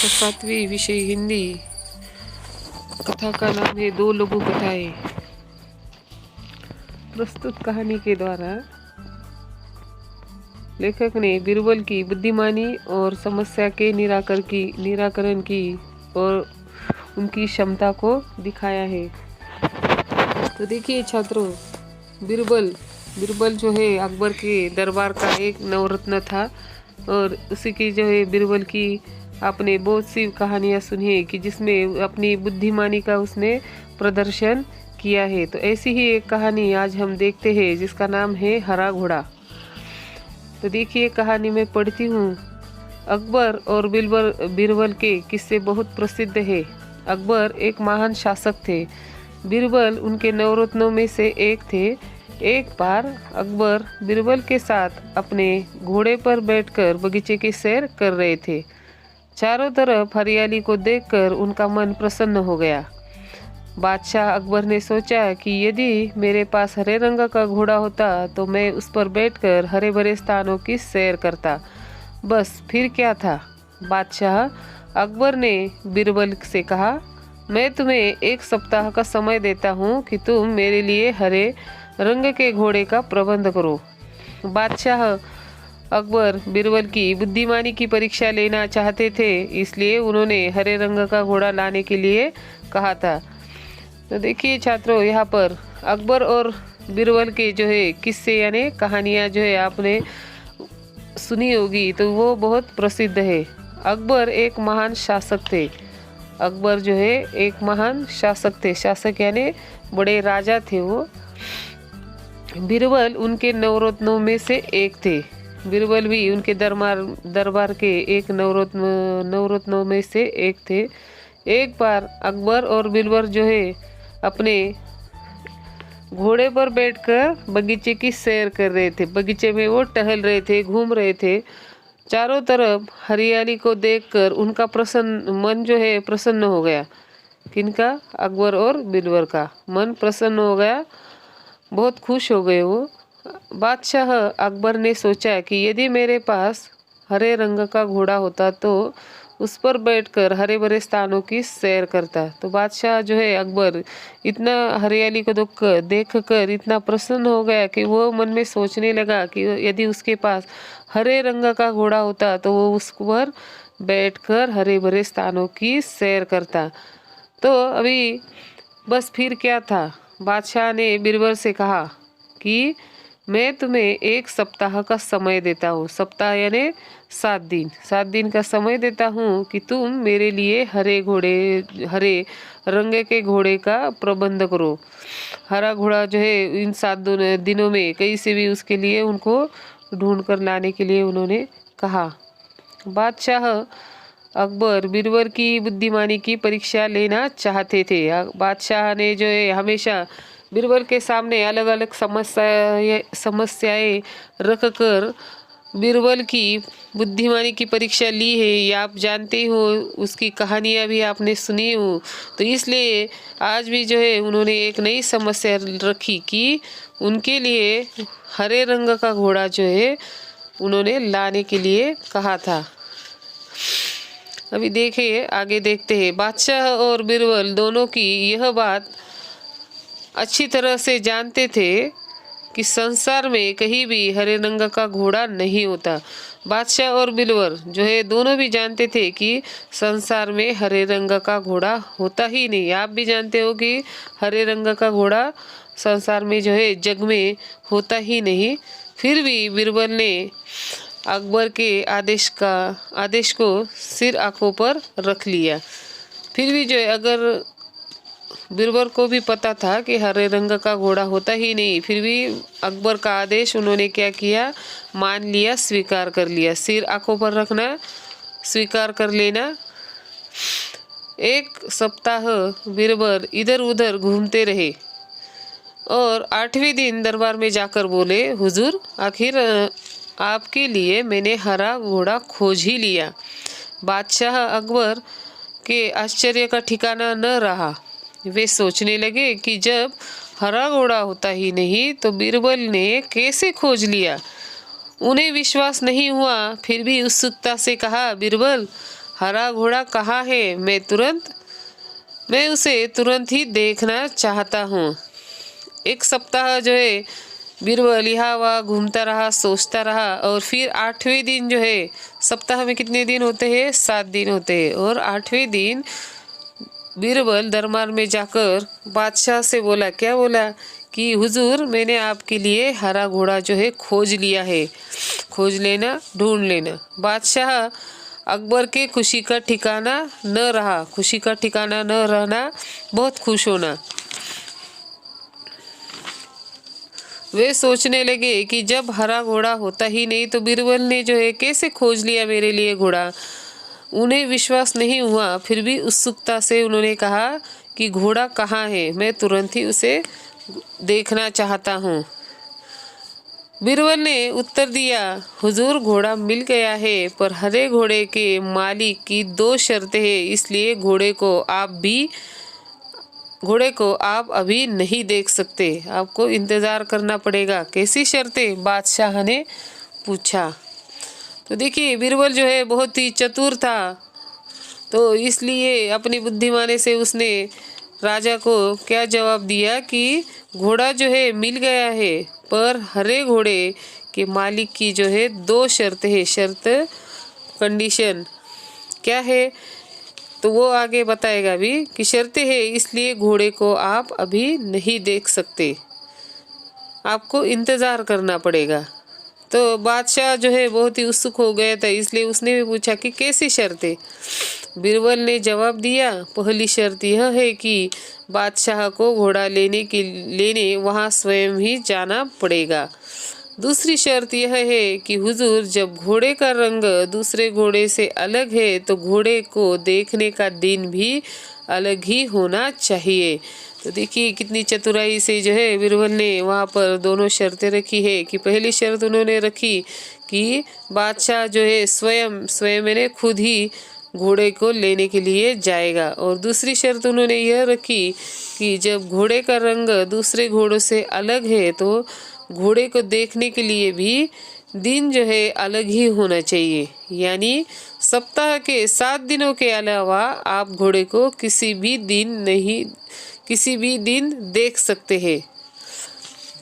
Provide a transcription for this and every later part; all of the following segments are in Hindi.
7वीं विषय हिंदी। कथा का नाम है दो लघु कथाएं। प्रस्तुत कहानी के द्वारा लेखक ने बीरबल की बुद्धिमानी और समस्या के निराकरण की और उनकी क्षमता को दिखाया है। तो देखिए छात्रों, बीरबल जो है अकबर के दरबार का एक नवरत्न था और उसी की जो है बीरबल की आपने बहुत सी कहानियां सुनी है कि जिसमें अपनी बुद्धिमानी का उसने प्रदर्शन किया है। तो ऐसी ही एक कहानी आज हम देखते हैं जिसका नाम है हरा घोड़ा। तो देखिए कहानी में पढ़ती हूँ। अकबर और बीरबल के किस्से बहुत प्रसिद्ध है। अकबर एक महान शासक थे। बीरबल उनके नवरत्नों में से एक थे। एक बार अकबर बीरबल के साथ अपने घोड़े पर बैठकर बगीचे की सैर कर रहे थे। चारों तरफ हरियाली को देखकर उनका मन प्रसन्न हो गया। बादशाह अकबर ने सोचा कि यदि मेरे पास हरे रंग का घोड़ा होता तो मैं उस पर बैठकर हरे भरे स्थानों की सैर करता। बस फिर क्या था। बादशाह अकबर ने बीरबल से कहा, मैं तुम्हें 1 सप्ताह का समय देता हूँ कि तुम मेरे लिए हरे रंग के घोड़े का प्रबंध करो। बादशाह अकबर बीरबल की बुद्धिमानी की परीक्षा लेना चाहते थे, इसलिए उन्होंने हरे रंग का घोड़ा लाने के लिए कहा था। तो देखिए छात्रों, यहाँ पर अकबर और बीरबल के जो है किस्से यानी कहानियाँ जो है आपने सुनी होगी, तो वो बहुत प्रसिद्ध है। अकबर एक महान शासक थे। अकबर जो है एक महान शासक थे। शासक यानी बड़े राजा थे वो। बीरबल उनके नवरत्नों में से एक थे। बीरबल भी उनके दरबार के एक नवरत्नों में से एक थे। एक बार अकबर और बीरबल जो है अपने घोड़े पर बैठकर बगीचे की सैर कर रहे थे। बगीचे में वो टहल रहे थे, घूम रहे थे। चारों तरफ हरियाली को देखकर उनका मन जो है प्रसन्न हो गया। किनका? अकबर और बीरबल का मन प्रसन्न हो गया, बहुत खुश हो गए वो। बादशाह अकबर ने सोचा कि यदि मेरे पास हरे रंग का घोड़ा होता तो उस पर बैठकर हरे भरे स्थानों की सैर करता। तो बादशाह जो है अकबर इतना हरियाली को देखकर इतना प्रसन्न हो गया कि वो मन में सोचने लगा कि यदि उसके पास हरे रंग का घोड़ा होता तो वो उस पर बैठकर हरे भरे स्थानों की सैर करता। तो अभी बस फिर क्या था। बादशाह ने बीरबल से कहा कि मैं तुम्हें 1 सप्ताह का समय देता हूँ। सप्ताह यानी 7 दिन का समय देता हूँ कि तुम मेरे लिए हरे रंग के घोड़े का प्रबंध करो। हरा घोड़ा जो है इन 7 दिनों में कहीं से भी उसके लिए उनको ढूंढ कर लाने के लिए उन्होंने कहा। बादशाह अकबर बीरबल की बुद्धिमानी की परीक्षा लेना चाहते थे। बादशाह ने जो है हमेशा बीरबल के सामने अलग अलग समस्याएं रखकर बीरबल की बुद्धिमानी की परीक्षा ली है। ये आप जानते हो, उसकी कहानियां भी आपने सुनी हो। तो इसलिए आज भी जो है उन्होंने एक नई समस्या रखी कि उनके लिए हरे रंग का घोड़ा जो है उन्होंने लाने के लिए कहा था। अभी देखिए आगे देखते हैं। बादशाह और बीरबल दोनों की यह बात अच्छी तरह से जानते थे कि संसार में कहीं भी हरे रंग का घोड़ा नहीं होता। बादशाह और बीरबल जो है दोनों भी जानते थे कि संसार में हरे रंग का घोड़ा होता ही नहीं। आप भी जानते हो कि हरे रंग का घोड़ा संसार में जो है जग में होता ही नहीं। फिर भी बीरबल ने अकबर के आदेश को सिर आंखों पर रख लिया। फिर भी जो है अगर बीरबल को भी पता था कि हरे रंग का घोड़ा होता ही नहीं, फिर भी अकबर का आदेश उन्होंने क्या किया, मान लिया, स्वीकार कर लिया। सिर आंखों पर रखना, स्वीकार कर लेना। 1 सप्ताह बीरबल इधर उधर घूमते रहे और 8वें दिन दरबार में जाकर बोले, हुजूर, आखिर आपके लिए मैंने हरा घोड़ा खोज ही लिया। बादशाह अकबर के आश्चर्य का ठिकाना न रहा। वे सोचने लगे कि जब हरा घोड़ा होता ही नहीं तो बीरबल ने कैसे खोज लिया। उन्हें विश्वास नहीं हुआ। फिर भी उत्सुकता से कहा, बीरबल, हरा घोड़ा कहाँ है, मैं उसे तुरंत ही देखना चाहता हूँ। एक सप्ताह जो है बीरबल यहाँ वहाँ घूमता रहा, सोचता रहा, और फिर 8वें दिन जो है, सप्ताह में कितने दिन होते हैं, 7 दिन होते हैं, और 8वें दिन बीरबल दरबार में जाकर बादशाह से बोला, क्या बोला कि हुजूर, मैंने आपके लिए हरा घोड़ा जो है खोज लिया है, खोज लेना, ढूंढ लेना। बादशाह अकबर के खुशी का ठिकाना न रहा, खुशी का ठिकाना न रहना, बहुत खुश होना। वे सोचने लगे कि जब हरा घोड़ा होता ही नहीं तो बीरबल ने जो है कैसे खोज लिया मेरे लिए घोड़ा। उन्हें विश्वास नहीं हुआ, फिर भी उत्सुकता से उन्होंने कहा कि घोड़ा कहाँ है, मैं तुरंत ही उसे देखना चाहता हूँ। बीरबल ने उत्तर दिया, हुजूर, घोड़ा मिल गया है, पर हरे घोड़े के मालिक की 2 शर्तें हैं, इसलिए घोड़े को आप अभी नहीं देख सकते, आपको इंतजार करना पड़ेगा। कैसी शर्तें, बादशाह ने पूछा। तो देखिए, बीरबल जो है बहुत ही चतुर था, तो इसलिए अपनी बुद्धिमानी से उसने राजा को क्या जवाब दिया कि घोड़ा जो है मिल गया है, पर हरे घोड़े के मालिक की जो है 2 शर्तें है। शर्त, कंडीशन क्या है, तो वो आगे बताएगा भी कि शर्तें है, इसलिए घोड़े को आप अभी नहीं देख सकते, आपको इंतजार करना पड़ेगा। तो बादशाह जो है बहुत ही उत्सुक हो गया था, इसलिए उसने भी पूछा कि कैसी शर्तें। बीरबल ने जवाब दिया, पहली शर्त यह है कि बादशाह को घोड़ा लेने वहां स्वयं ही जाना पड़ेगा। दूसरी शर्त यह है कि हुजूर, जब घोड़े का रंग दूसरे घोड़े से अलग है तो घोड़े को देखने का दिन भी अलग ही होना चाहिए। तो देखिए कितनी चतुराई से जो है बीरबल ने वहाँ पर दोनों शर्तें रखी है कि पहली शर्त उन्होंने रखी कि बादशाह जो है स्वयं मैंने खुद ही घोड़े को लेने के लिए जाएगा, और दूसरी शर्त उन्होंने यह रखी कि जब घोड़े का रंग दूसरे घोड़ों से अलग है तो घोड़े को देखने के लिए भी दिन जो है अलग ही होना चाहिए, यानी सप्ताह के 7 दिनों के अलावा आप घोड़े को किसी भी दिन देख सकते हैं।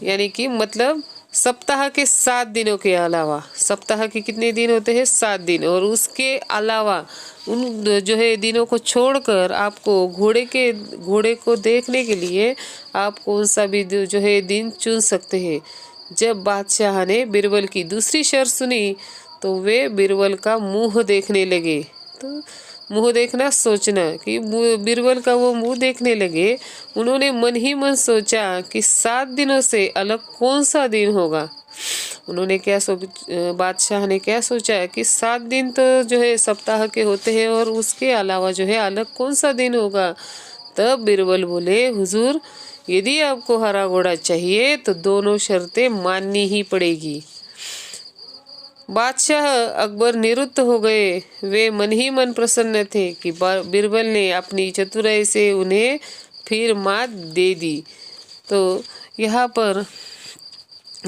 यानी कि मतलब सप्ताह के 7 दिनों के अलावा, सप्ताह के कितने दिन होते हैं, 7 दिन, और उसके अलावा उन जो है दिनों को छोड़कर आपको घोड़े को देखने के लिए आप कौन सा भी जो है दिन चुन सकते हैं। जब बादशाह ने बीरबल की दूसरी शर्त सुनी तो वे बीरबल का मुंह देखने लगे। तो मुंह देखना, सोचना कि बीरबल का वो मुंह देखने लगे। उन्होंने मन ही मन सोचा कि 7 दिनों से अलग कौन सा दिन होगा। बादशाह ने क्या सोचा कि 7 दिन तो जो है सप्ताह के होते हैं और उसके अलावा जो है अलग कौन सा दिन होगा। तब बीरबल बोले, हुजूर, यदि आपको हरा घोड़ा चाहिए तो दोनों शर्तें माननी ही पड़ेगी। बादशाह अकबर निरुत्त हो गए। वे मन ही मन प्रसन्न थे कि बीरबल ने अपनी चतुराई से उन्हें फिर मात दे दी। तो यहाँ पर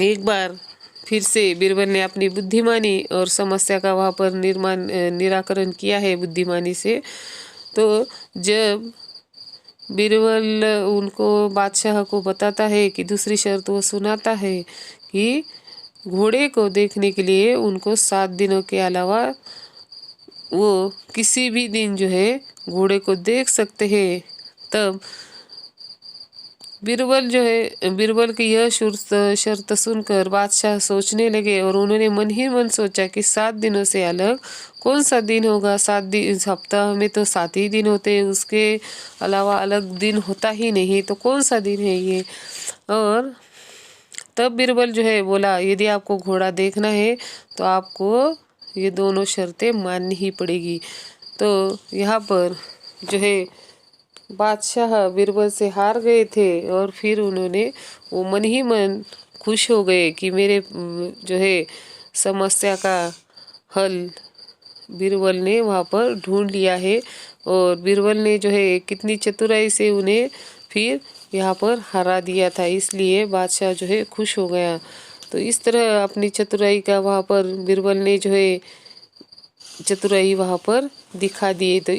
एक बार फिर से बीरबल ने अपनी बुद्धिमानी और समस्या का वहाँ पर निराकरण किया है बुद्धिमानी से। तो जब बीरबल उनको बादशाह को बताता है कि दूसरी शर्त वो सुनाता है कि घोड़े को देखने के लिए उनको 7 दिनों के अलावा वो किसी भी दिन जो है घोड़े को देख सकते हैं। तब बीरबल की यह शर्त सुनकर बादशाह सोचने लगे और उन्होंने मन ही मन सोचा कि 7 दिनों से अलग कौन सा दिन होगा। 7 दिन, सप्ताह में तो 7 ही दिन होते हैं, उसके अलावा अलग दिन होता ही नहीं, तो कौन सा दिन है ये। और तब बीरबल जो है बोला, यदि आपको घोड़ा देखना है तो आपको ये दोनों शर्तें माननी ही पड़ेगी। तो यहाँ पर जो है बादशाह बीरबल से हार गए थे और फिर उन्होंने वो मन ही मन खुश हो गए कि मेरे जो है समस्या का हल बीरबल ने वहाँ पर ढूंढ लिया है। और बीरबल ने जो है कितनी चतुराई से उन्हें फिर यहाँ पर हरा दिया था, इसलिए बादशाह जो है खुश हो गया। तो इस तरह अपनी चतुराई का वहाँ पर बीरबल ने जो है चतुराई वहाँ पर दिखा दिए। तो